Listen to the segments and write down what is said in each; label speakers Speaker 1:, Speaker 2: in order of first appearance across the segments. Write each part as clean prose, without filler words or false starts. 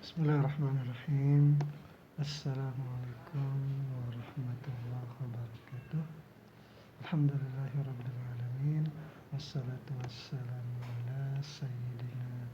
Speaker 1: Bismillahirrahmanirrahim. Assalamualaikum warahmatullahi wabarakatuh. Alhamdulillahirabbil alamin. Wassalatu wassalamu ala sayyidina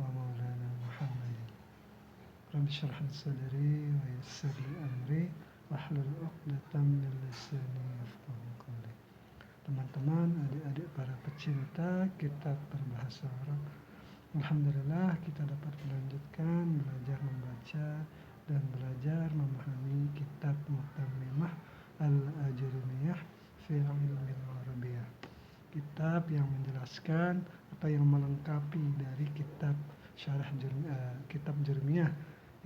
Speaker 1: wa maulana Muhammadin. Rabbi shrah li sadri wa yassir li amri wahlul 'uqdatam min lisani yafqahu qawli. Teman-teman, adik-adik para pecinta kitab berbahasa Arab, alhamdulillah kita dapat melanjutkan belajar membaca dan belajar memahami kitab Muqaddimah Al-Ajrumiyah fi Ilmil Arabiyyah. Kitab yang menjelaskan atau yang melengkapi dari kitab kitab Jurmiyah,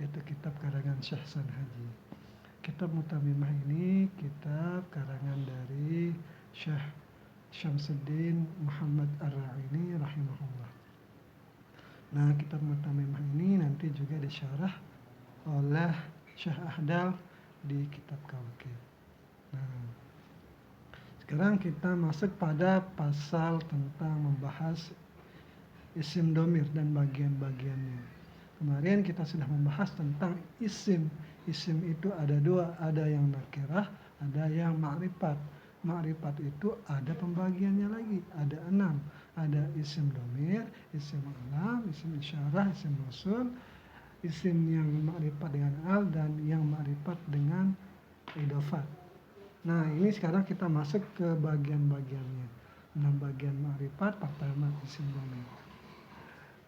Speaker 1: yaitu kitab karangan Syekh Haji. Kitab Muqaddimah ini kitab karangan dari Syekh Syamsuddin Muhammad Ar-Ra'ini rahimahullah. Nah, kitab Muqaddimah ini nanti juga disyarah oleh Syekh Ahdal di kitab Kawakib. Nah, sekarang kita masuk pada pasal tentang membahas isim domir dan bagian-bagiannya. Kemarin kita sudah membahas tentang isim. Isim itu ada dua, ada yang nakirah, ada yang ma'rifat. Ma'rifat itu ada pembagiannya lagi, ada 6. Ada isim domir, isim alam, isim isyarah, isim mausul, isim yang ma'rifat dengan al, dan yang ma'rifat dengan idhofat. Nah, ini sekarang kita masuk ke bagian-bagiannya. 6 bagian ma'rifat, pertama isim domir.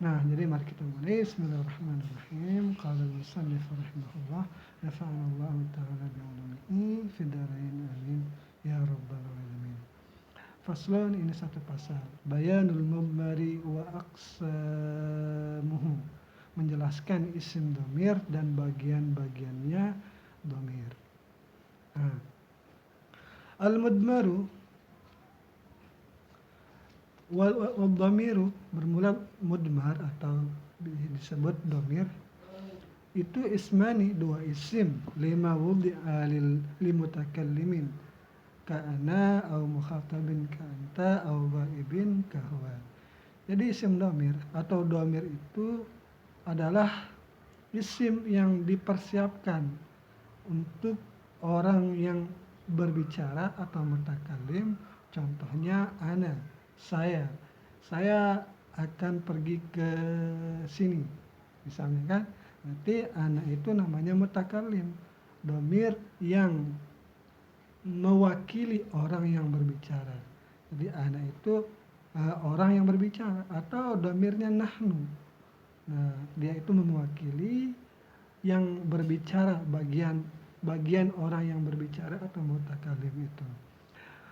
Speaker 1: Nah, jadi mari kita mulai. Bismillahirrahmanirrahim. Qala al-musannif rahimahullah, nafa'anallahu ta'ala bi'ulumihi fid dharain amin ya rabbal alamin. Faslun, ini satu pasal. Bayanul mudmari wa aqsamuhu. Menjelaskan isim domir dan bagian-bagiannya domir. Nah, al-mudmaru wal dhamiru, bermula mudmar atau disebut domir, itu ismani, dua isim, lima wudi'a limutakallimin ka'ana au mukhatabin ka'anta au ghaibin kahwa. Jadi isim domir atau domir itu adalah isim yang dipersiapkan untuk orang yang berbicara atau mutakallim. Contohnya ana, saya akan pergi ke sini, misalnya kan. Nanti ana itu namanya mutakallim, domir yang mewakili orang yang berbicara. Jadi ana itu orang yang berbicara, atau domirnya nahnu. Nah, dia itu mewakili yang berbicara, bagian orang yang berbicara atau mutakallim itu.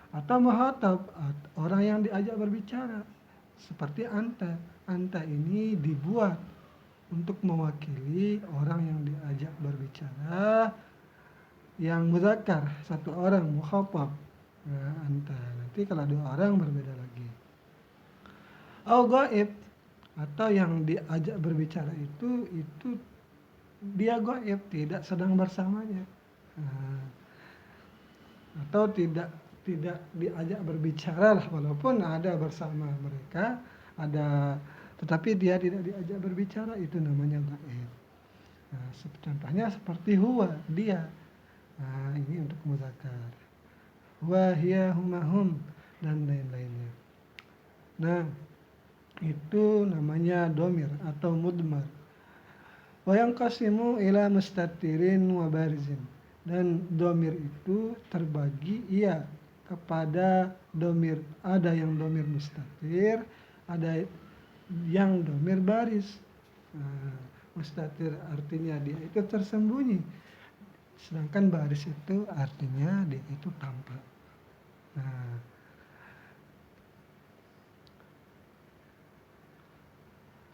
Speaker 1: Atau muhatab, orang yang diajak berbicara, seperti anta. Anta ini dibuat untuk mewakili orang yang diajak berbicara, yang muzakkar, satu orang, mukhatab. Nah, anta. Nanti kalau dua orang berbeda lagi. Au ghaib, atau yang diajak berbicara itu dia ghaib, tidak sedang bersamanya. Nah, atau tidak diajak berbicara lah, walaupun ada bersama mereka, tetapi dia tidak diajak berbicara, itu namanya ghaib. Nah, contohnya seperti huwa, dia. Nah, ini untuk muzakkar. Huwa, hiya, huma, hum, dan lain-lainnya. Nah, itu namanya domir atau mudmar. Wa yanqasimu ila mustatirin wa barizin. Dan domir itu terbagi kepada domir, ada yang domir mustatir, ada yang domir baris. Nah, mustatir artinya dia itu tersembunyi, sedangkan baris itu artinya dia itu tampak. Nah,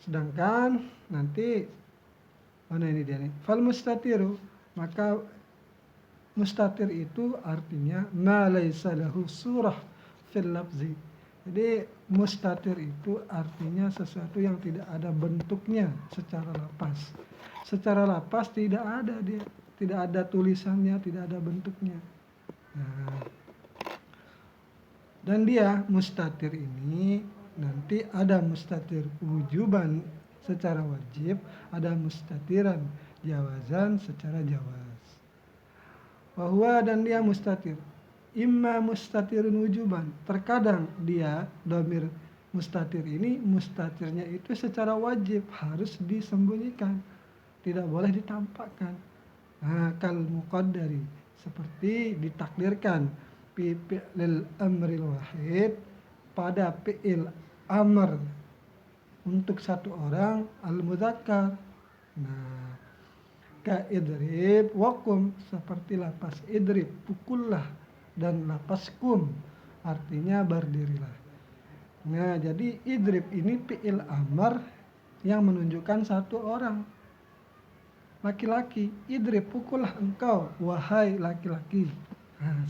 Speaker 1: sedangkan nanti mana ini dia nih, fal mustatiru, maka mustatir itu artinya ma laisa lahu surah fil lafzi. Jadi mustatir itu artinya sesuatu yang tidak ada bentuknya secara lapas. Secara lapas tidak ada dia, tidak ada tulisannya, tidak ada bentuknya. Nah, dan dia mustatir ini nanti ada mustatir wujuban secara wajib, ada mustatiran jawazan secara jawaz. Wahwa dan dia mustatir. Imma mustatirun wujuban. Terkadang dia domir mustatir ini mustatirnya itu secara wajib harus disembunyikan, tidak boleh ditampakkan. Kal muqaddari, seperti ditakdirkan fi fi'lil amril wahid, pada fi'il amr untuk satu orang al-mudzakkar. Ka idrib wakum, seperti lapas idrib pukullah, dan lapas kum artinya berdirilah. Jadi idrib ini fi'il amr yang menunjukkan satu orang laki-laki. Idrib, pukullah engkau wahai laki-laki.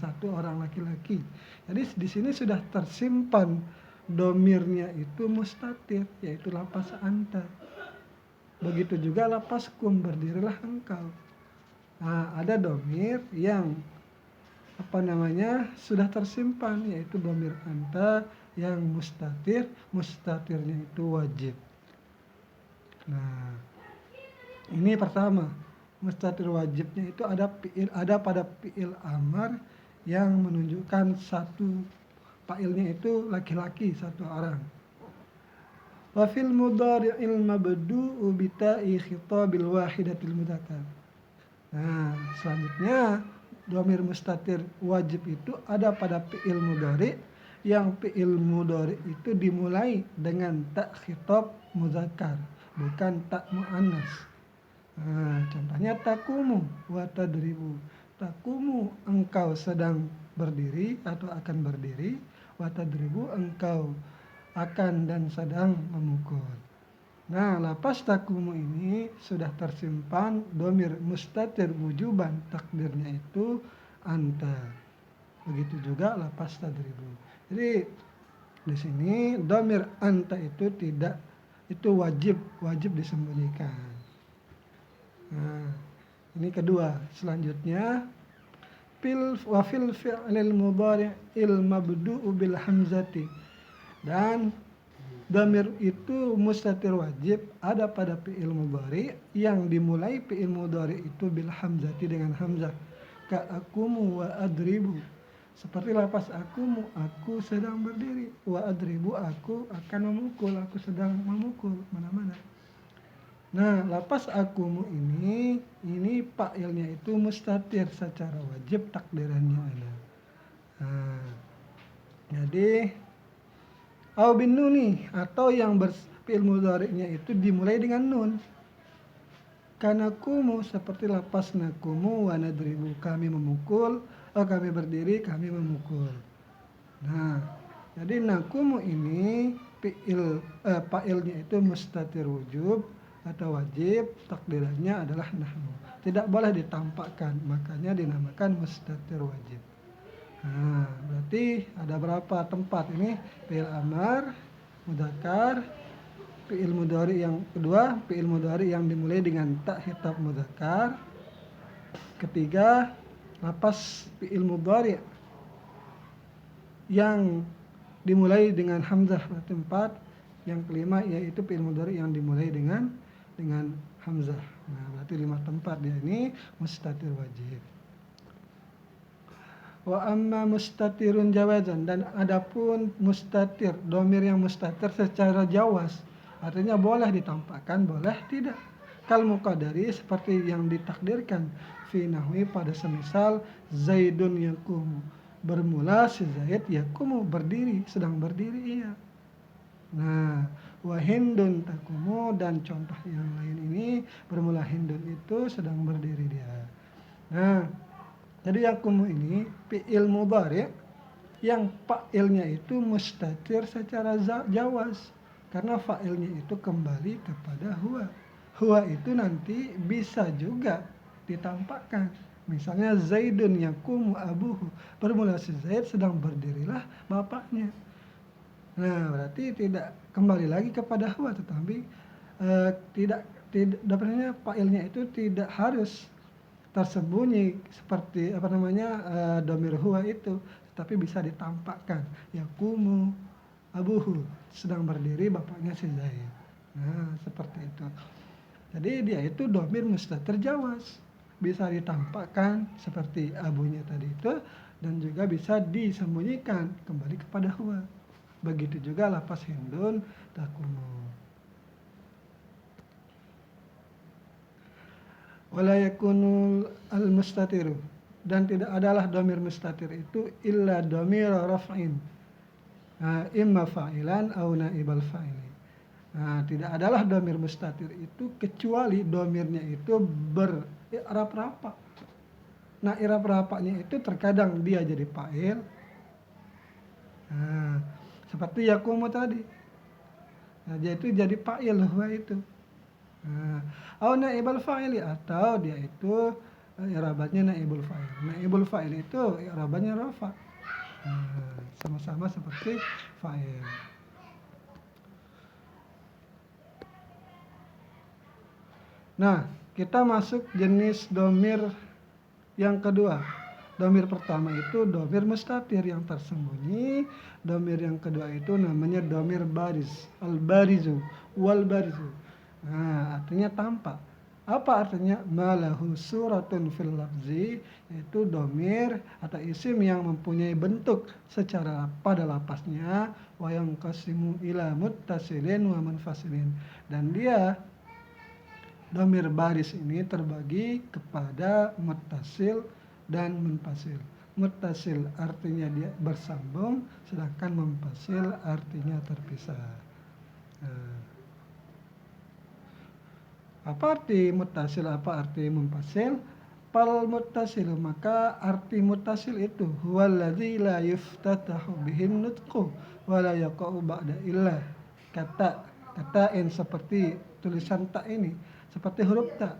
Speaker 1: Satu orang laki-laki. Jadi di sini sudah tersimpan domirnya itu mustatir, yaitu lapas anta. Begitu juga lapas kum, berdirilah engkau. Ada domir yang sudah tersimpan, yaitu domir anta yang mustatir, mustatirnya itu wajib. Ini pertama, mustatir wajibnya itu ada pada fi'il amar yang menunjukkan satu fa'ilnya itu laki-laki, satu orang. Wa fil mudhari'il mabdu'u bi ta'i khitabil wahidatil mudzakkar. Selanjutnya dhamir mustatir wajib itu ada pada fi'il mudhari yang fi'il mudhari itu dimulai dengan ta khitab mudzakkar, bukan ta muannas. Contohnya takumu wa tadribu. Takumu, engkau sedang berdiri atau akan berdiri, wa tadribu, engkau akan dan sedang memukul. Lapas takumu ini sudah tersimpan domir mustatir wujuban, takdirnya itu anta. Begitu juga lapas tadribu. Jadi di sini domir anta itu wajib disembunyikan. Ini kedua. Selanjutnya wa fil fi'lil mudhari'il mabdu'u bil hamzati. Dan dhamir itu mustatir wajib ada pada fi'il mudhari yang dimulai fi'il mudhari itu bil hamzati, dengan hamzah. Ka akumu wa adribu, seperti lapas akumu, aku sedang berdiri, wa adribu, aku akan memukul, aku sedang memukul mana-mana. Lapas akumu ini fa'ilnya itu mustatir secara wajib, takdirannya ada. Jadi au bin nuni, atau yang fi'il mudhari'nya itu dimulai dengan nun. Kanakumu, seperti lapas nakumu wa nadribu, kami memukul, kami berdiri, kami memukul. Jadi nakumu ini fa'ilnya itu mustatir wujub atau wajib, takdirannya adalah nahnu. Tidak boleh ditampakkan, makanya dinamakan mustatir wajib. Berarti ada berapa tempat ini? Fi'il amar, mudzakkar, fi'il mudhari yang kedua, fi'il mudhari yang dimulai dengan ta khitab mudzakkar. Ketiga, lapas fi'il mudhari yang dimulai dengan hamzah, berarti 4. Yang kelima yaitu fi'il mudhari yang dimulai dengan hamzah. Berarti 5 tempat dia ini mustatir wajib. Wa amma mustatirun jawazan, dan adapun mustatir, domir yang mustatir secara jawaz, artinya boleh ditampakkan, boleh tidak. Kal muqaddari, seperti yang ditakdirkan, fi nahwi, pada semisal Zaidun yaqumu, bermula si Zaid yaqumu, berdiri, sedang berdiri ia. Wa hindun takumu, dan contoh yang lain ini bermula hindun itu sedang berdiri dia. Jadi yaqumu ini fi'il mudhari yang fa'ilnya itu mustatir secara jawaz, karena fa'ilnya itu kembali kepada huwa. Huwa itu nanti bisa juga ditampakkan. Misalnya Zaidun yaqumu abuhu, bermula si Zaid, sedang berdirilah bapaknya. Berarti tidak kembali lagi kepada huwa, tetapi tidak dapatnya fa'ilnya itu tidak harus tersembunyi seperti dhamir huwa itu, tapi bisa ditampakkan. Yaqumu abuhu, sedang berdiri bapaknya si Zaid. Nah, seperti itu. Jadi dia itu dhamir mustatir jawaz. Bisa ditampakkan seperti abunya tadi itu, dan juga bisa disembunyikan kembali kepada huwa. Begitu juga lapas hindun takumu. Wala yakunul al-mustatiru, dan tidak adalah dhamir mustatir itu illa dhamir raf'in, imma fa'ilan au naibal fa'ili. Nah, tidak adalah dhamir mustatir itu kecuali dhamirnya itu ber-i'rab rafa'. Nah, i'rab rafa'nya itu terkadang dia jadi fa'il. Nah, seperti yakumu tadi. Nah, dia itu jadi fa'il huwa itu. Nah, au naibal fa'ili, atau dia itu i'rabannya naibul fa'il. Naibul fa'il itu i'rabannya rafa'. Nah, sama-sama seperti fa'il. Nah, kita masuk jenis dhamir yang kedua. Dhamir pertama itu dhamir mustatir yang tersembunyi. Dhamir yang kedua itu namanya dhamir baris, al-barizu, wal barizu. Nah, artinya tampak. Apa artinya? Malahu suratun fil lafzi, yaitu dhamir atau isim yang mempunyai bentuk secara pada lapasnya, wa yanqasimu ila muttasilin wa munfasilin. Dan dia dhamir baris ini terbagi kepada muttasil dan munfasil. Muttasil artinya dia bersambung, sedangkan munfasil artinya terpisah. Apa arti muttasil, apa arti munfasil? Fal muttasilu, maka arti muttasil itu huwallazi la yuftatahu bihin nutqu wa la yaqa'u ba'da illah. Kata in seperti tulisan ta ini, seperti huruf ta.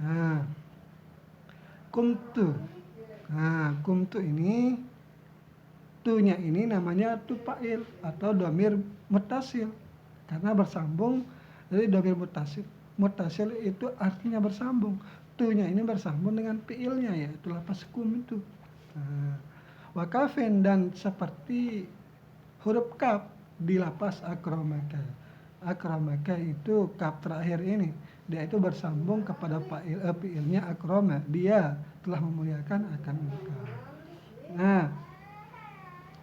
Speaker 1: Nah, kumtu. Nah, kumtu ini, tu-nya ini namanya tu fa'il atau dhamir muttasil karena bersambung. Jadi dhamir muttasil. Muttasil itu artinya bersambung. Tu-nya ini bersambung dengan fi'ilnya, yaitu lapas kum itu. Nah, wa kafin, dan seperti huruf kaf di lapas akramaka. Akramaka itu kaf terakhir ini, dia itu bersambung kepada fi'ilnya akrama. Dia telah memuliakan akan engkau. Nah,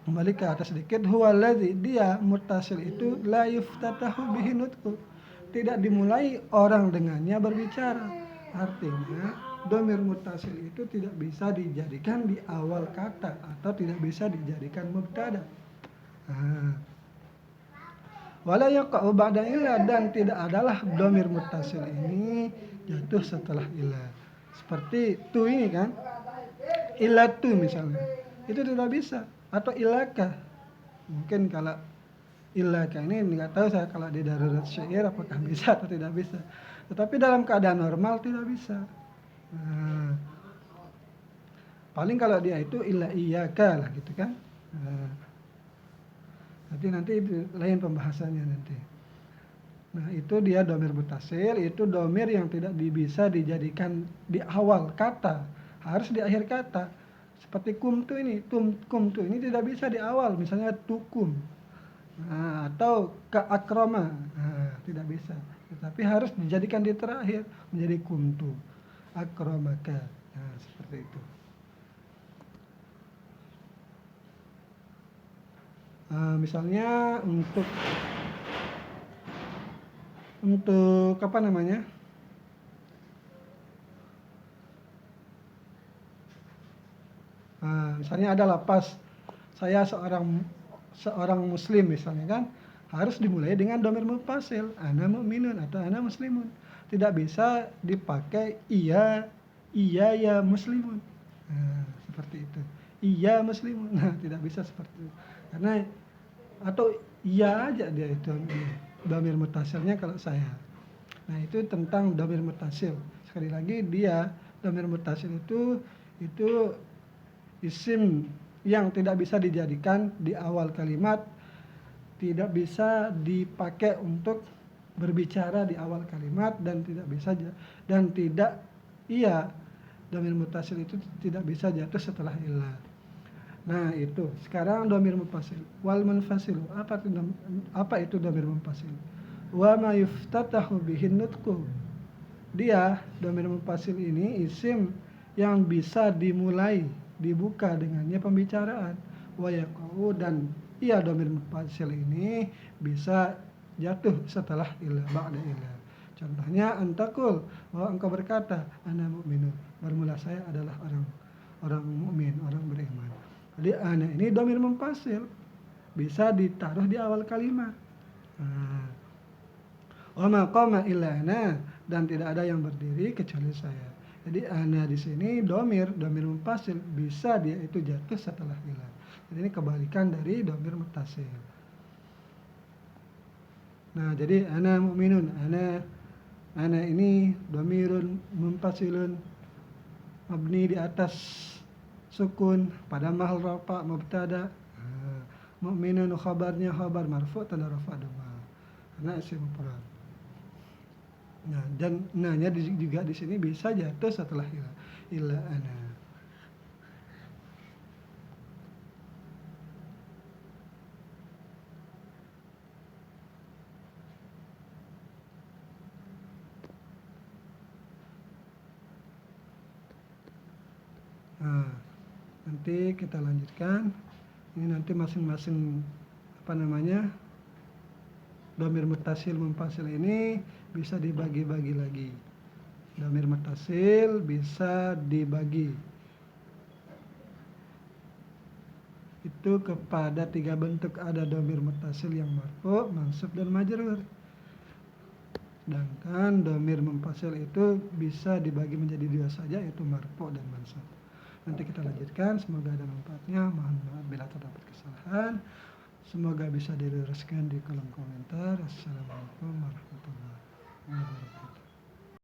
Speaker 1: kembali ke atas sedikit, huwallazi, dia muttasil itu la yuftatahu bihi nutqu, tidak dimulai orang dengannya berbicara. Artinya dhamir muttasil itu tidak bisa dijadikan di awal kata atau tidak bisa dijadikan mubtada. Wala yaqa'u ba'da illah, dan tidak adalah dhamir muttasil ini jatuh setelah illah. Seperti tu ini kan, illatu misalnya, itu tidak bisa. Atau ilaka, mungkin kalau ilaka ini nggak tahu saya kalau di darurat syair apakah bisa atau tidak bisa. Tetapi dalam keadaan normal tidak bisa. Nah, paling kalau dia itu illa iyyaka lah gitu kan. Nanti lain pembahasannya nanti. Nah, itu dia dhamir muttasil, itu dhamir yang tidak bisa dijadikan di awal kata, harus di akhir kata. Seperti kumtu ini, kumtu ini tidak bisa di awal, misalnya tukum. Nah, atau ke akrama, nah, tidak bisa. Tetapi harus dijadikan di terakhir menjadi kumtu, akramaka. Nah, seperti itu. Misalnya untuk apa namanya? Misalnya ada lapas, saya seorang muslim misalnya kan, harus dimulai dengan dhamir muttasil, ana mu'minun atau ana muslimun. Tidak bisa dipakai iya ya muslimun. Nah, seperti itu. Iya muslimun. Nah, tidak bisa seperti itu. Karena atau iya aja dia itu dhamir muttasilnya kalau saya. Nah, itu tentang dhamir muttasil. Sekali lagi, dia dhamir muttasil itu isim yang tidak bisa dijadikan di awal kalimat, tidak bisa dipakai untuk berbicara di awal kalimat, dan dhamir muttasil itu tidak bisa jatuh setelah illah. Nah, itu. Sekarang dhamir munfasil. Wal munfasilu. Apa itu dhamir munfasil? Wa ma yuftatahu bihin nutqu. Dia dhamir muttasil ini isim yang bisa dimulai, dibuka dengannya pembicaraan. Wa yaqau, dan ia dhamir muttasil ini bisa jatuh setelah ila, ba'da ila. Contohnya antakul, bahwa engkau berkata ana mu'minun, bermula saya adalah orang mukmin, orang beriman. Jadi ana ini dhamir muttasil, bisa ditaruh di awal kalimat. Wa ma qama illa ana, dan tidak ada yang berdiri kecuali saya. Jadi ana di sini dhamir muttasil, bisa dia itu jatuh setelah ila. Jadi ini kebalikan dari dhamir muttasil. Nah, jadi ana mu'minun, ana ini dhamirun muttasilun mabni di atas sukun pada mahal rafa mubtada. Mu'minun khabarnya khabar marfu tanda rafa dhamma karena isim mufrad. Nah, dan nanya juga di sini bisa jatuh setelah ila ana. Nah, nanti kita lanjutkan. Ini nanti masing-masing dhamir muttasil munfasil ini bisa dibagi-bagi lagi. Dhamir muttasil bisa dibagi itu kepada 3 bentuk. Ada dhamir muttasil yang marfu, mansub, dan majrur. Sedangkan dhamir munfasil itu bisa dibagi menjadi 2 saja, yaitu marfu dan mansub. Nanti kita lanjutkan, semoga ada manfaatnya. Mohon maaf bila terdapat kesalahan. Semoga bisa diluruskan di kolom komentar. Assalamualaikum warahmatullahi wabarakatuh.